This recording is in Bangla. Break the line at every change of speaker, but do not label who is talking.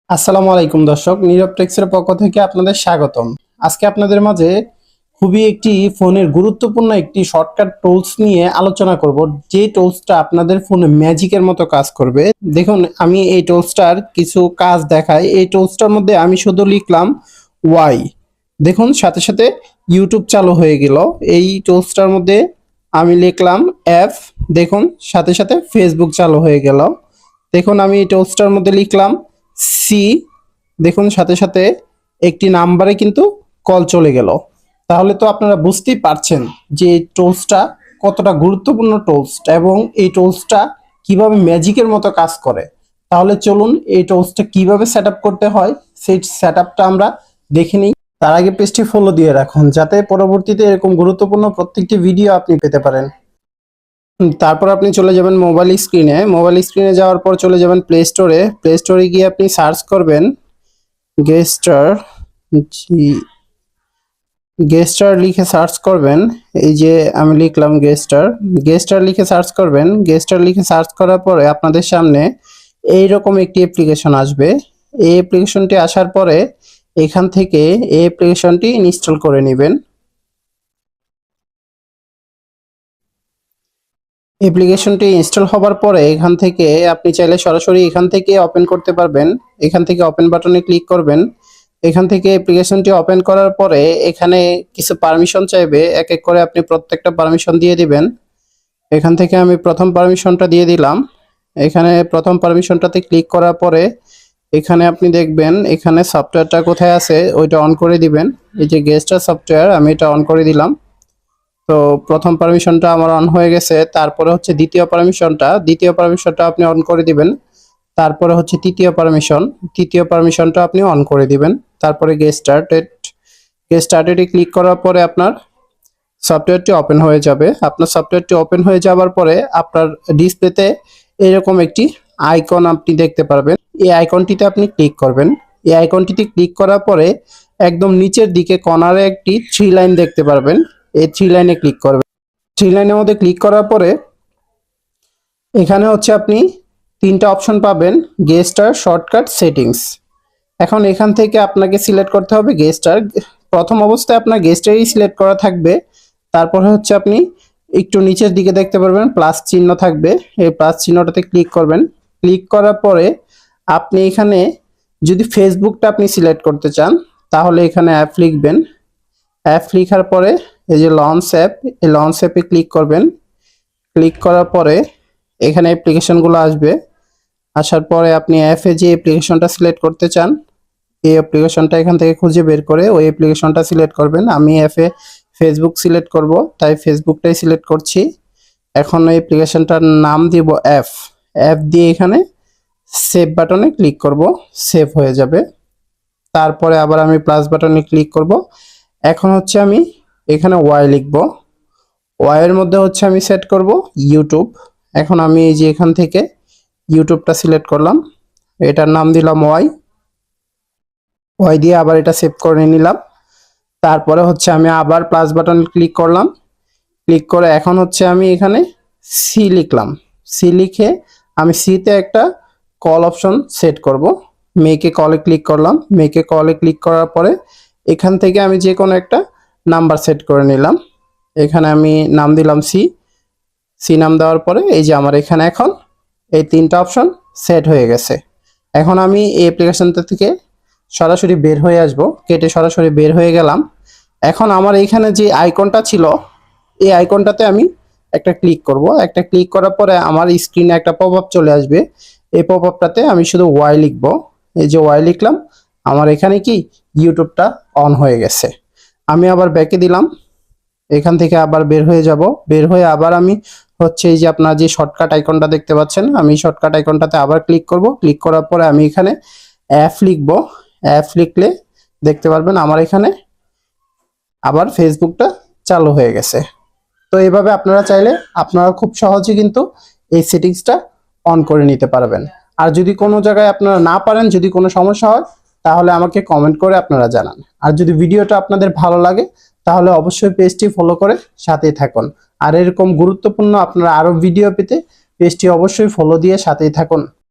আসসালামু আলাইকুম দর্শক, নীরব টেক্সের পক্ষ থেকে আপনাদের স্বাগতম। আজকে আপনাদের মাঝে খুবই একটি ফোনের গুরুত্বপূর্ণ একটি শর্টকাট টুলস নিয়ে আলোচনা করব, যে টুলসটা আপনাদের ফোনে ম্যাজিকের মতো কাজ করবে। দেখুন, আমি এই টুলসটার কিছু কাজ দেখাই। এই টুলসটার মধ্যে আমি শুধু লিখলাম ওয়াই, দেখুন সাথে সাথে ইউটিউব চালু হয়ে গেল। এই টুলসটার মধ্যে আমি লিখলাম এফ, দেখুন সাথে সাথে ফেসবুক চালু হয়ে গেল। দেখুন, আমি এই টুলসটার মধ্যে লিখলাম সি, দেখুন সাথে সাথে একটি নাম্বারে কিন্তু কল চলে গেল। তাহলে তো আপনারা বুঝতেই পারছেন যে এই টুলসটা কতটা গুরুত্বপূর্ণ টুলস এবং এই টুলসটা কিভাবে ম্যাজিকের মতো কাজ করে। তাহলে চলুন এই টুলসটা কিভাবে সেট আপ করতে হয় সেই সেট আপটা আমরা দেখে নিই। তার আগে পেজটি ফলো দিয়ে রাখুন, যাতে পরবর্তীতে এরকম গুরুত্বপূর্ণ প্রত্যেকটি ভিডিও আপনি পেতে পারেন। তারপর আপনি চলে যাবেন মোবাইল স্ক্রিনে। মোবাইল স্ক্রিনে যাওয়ার পর চলে যাবেন প্লে স্টোরে। প্লে স্টোরে গিয়ে আপনি সার্চ করবেন গেস্টার, গেস্টার লিখে সার্চ করবেন। এই যে আমি লিখলাম গেস্টার, গেস্টার লিখে সার্চ করবেন। গেস্টার লিখে সার্চ করার পরে আপনাদের সামনে এইরকম একটি অ্যাপ্লিকেশন আসবে। এই অ্যাপ্লিকেশনটি আসার পরে এখান থেকে এই অ্যাপ্লিকেশনটি ইনস্টল করে নেবেন। অ্যাপ্লিকেশনটি ইনস্টল হবার পরে এখান থেকে আপনি চাইলে সরাসরি এখান থেকে ওপেন করতে পারবেন। এখান থেকে ওপেন বাটনে ক্লিক করবেন। এখান থেকে অ্যাপ্লিকেশনটি ওপেন করার পরে এখানে কিছু পারমিশন চাইবে, এক এক করে আপনি প্রত্যেকটা পারমিশন দিয়ে দিবেন। এখান থেকে আমি প্রথম পারমিশনটা দিয়ে দিলাম। এখানে প্রথম পারমিশনটাতে ক্লিক করার পরে এখানে আপনি দেখবেন এখানে সফটওয়্যারটা কোথায় আছে ওইটা অন করে দিবেন। এই যে গেস্টার সফটওয়্যার, আমি এটা অন করে দিলাম। তো প্রথম পারমিশনটা আমার অন হয়ে গেছে। তারপরে হচ্ছে দ্বিতীয় পারমিশনটা আপনি অন করে দিবেন। তারপরে হচ্ছে তৃতীয় পারমিশনটা আপনি অন করে দিবেন। তারপরে গেট স্টার্টেডে ক্লিক করার পরে আপনার সফটওয়্যারটি ওপেন হয়ে যাবে। আপনার সফটওয়্যারটি ওপেন হয়ে যাওয়ার পরে আপনার ডিসপ্লেতে এরকম একটি আইকন আপনি দেখতে পারবেন। এই আইকনটিতে আপনি ক্লিক করবেন। এই আইকনটিতে ক্লিক করার পরে একদম নিচের দিকে কর্নারে একটি থ্রি লাইন দেখতে পারবেন। এই থ্রি লাইনে ক্লিক করবেন। থ্রি লাইনের মধ্যে ক্লিক করার পরে এখানে হচ্ছে আপনি তিনটা অপশন পাবেন, গেস্টার, শর্টকাট, সেটিংস। এখন এখান থেকে আপনাকে সিলেক্ট করতে হবে গেস্টার। প্রথম অবস্থায় আপনার গেস্টারই সিলেক্ট করা থাকবে। তারপরে হচ্ছে আপনি একটু নিচের দিকে দেখতে পারবেন প্লাস চিহ্ন থাকবে, এই প্লাস চিহ্নটাতে ক্লিক করবেন। ক্লিক করার পরে আপনি এখানে যদি ফেসবুকটা আপনি সিলেক্ট করতে চান তাহলে এখানে অ্যাপ লিখবেন। অ্যাপ লেখার পরে এই যে লঞ্চ অ্যাপ, এই লঞ্চ অ্যাপে ক্লিক করবেন। ক্লিক করার পরে এখানে অ্যাপ্লিকেশনগুলো আসবে। আসার পরে আপনি অ্যাপে যে অ্যাপ্লিকেশনটা সিলেক্ট করতে চান এই অ্যাপ্লিকেশনটা এখান থেকে খুঁজে বের করে ওই অ্যাপ্লিকেশনটা সিলেক্ট করবেন। আমি অ্যাপে ফেসবুক সিলেক্ট করব, তাই ফেসবুকটাই সিলেক্ট করছি। এখন ওই অ্যাপ্লিকেশনটার নাম দিব অ্যাপ। অ্যাপ দিয়ে এখানে সেভ বাটনে ক্লিক করব, সেভ হয়ে যাবে। তারপরে আবার আমি প্লাস বাটনে ক্লিক করব। এখন হচ্ছে আমি এখানে ওয়াই লিখব। ওয়াইয়ের মধ্যে হচ্ছে আমি সেট করব ইউটিউব। এখন আমি এই যে এখান থেকে ইউটিউবটা সিলেক্ট করলাম, এটার নাম দিলাম ওয়াই। ওয়াই দিয়ে আবার এটা সেভ করে নিলাম। তারপরে হচ্ছে আমি আবার প্লাস বাটন ক্লিক করলাম। ক্লিক করে এখন হচ্ছে আমি এখানে সি লিখলাম। সি লিখে আমি সিতে একটা কল অপশন সেট করব। মেকে কলে ক্লিক করলাম। মেকে কলে ক্লিক করার পরে এখান থেকে আমি যে কোনো একটা নাম্বার সেট করে নিলাম। এখানে আমি নাম দিলাম সি। সি নাম দেওয়ার পরে এই যে আমার এখানে এখন এই তিনটা অপশন সেট হয়ে গেছে। এখন আমি এই অ্যাপ্লিকেশনটা থেকে সরাসরি বের হয়ে আসব, কেটে সরাসরি বের হয়ে গেলাম। এখন আমার এইখানে যে আইকনটা ছিল এই আইকনটাতে আমি একটা ক্লিক করব। একটা ক্লিক করার পরে আমার স্ক্রিনে একটা পপআপ চলে আসবে। এই পপআপটাতে আমি শুধু ওয়াই লিখব। এই যে ওয়াই লিখলাম, আমার এখানে কি ইউটিউবটা অন হয়ে গেছে। আমি আবার ব্যাকে দিলাম। এখান থেকে আবার বের হয়ে যাব। বের হয়ে আবার আমি হচ্ছে এই যে আপনার যে শর্টকাট আইকনটা দেখতে পাচ্ছেন, আমি শর্টকাট আইকনটাতে আবার ক্লিক করব। ক্লিক করার পরে আমি এখানে অ্যাপ লিখব। অ্যাপ লিখলে দেখতে পারবেন আমার এখানে আবার ফেসবুকটা চালু হয়ে গেছে। তো এইভাবে আপনারা চাইলে আপনারা খুব সহজে কিন্তু এই সেটিংসটা অন করে নিতে পারবেন। আর যদি কোনো জায়গায় আপনারা না পারেন, যদি কোনো সমস্যা হয় তাহলে আমাকে কমেন্ট করে আপনারা জানান। আর যদি ভিডিওটা আপনাদের ভালো লাগে তাহলে অবশ্যই পেজটি ফলো করে সাথেই থাকুন। আর এরকম গুরুত্বপূর্ণ আপনারা আরো ভিডিও পেতে পেজটি অবশ্যই ফলো দিয়ে সাথেই থাকুন।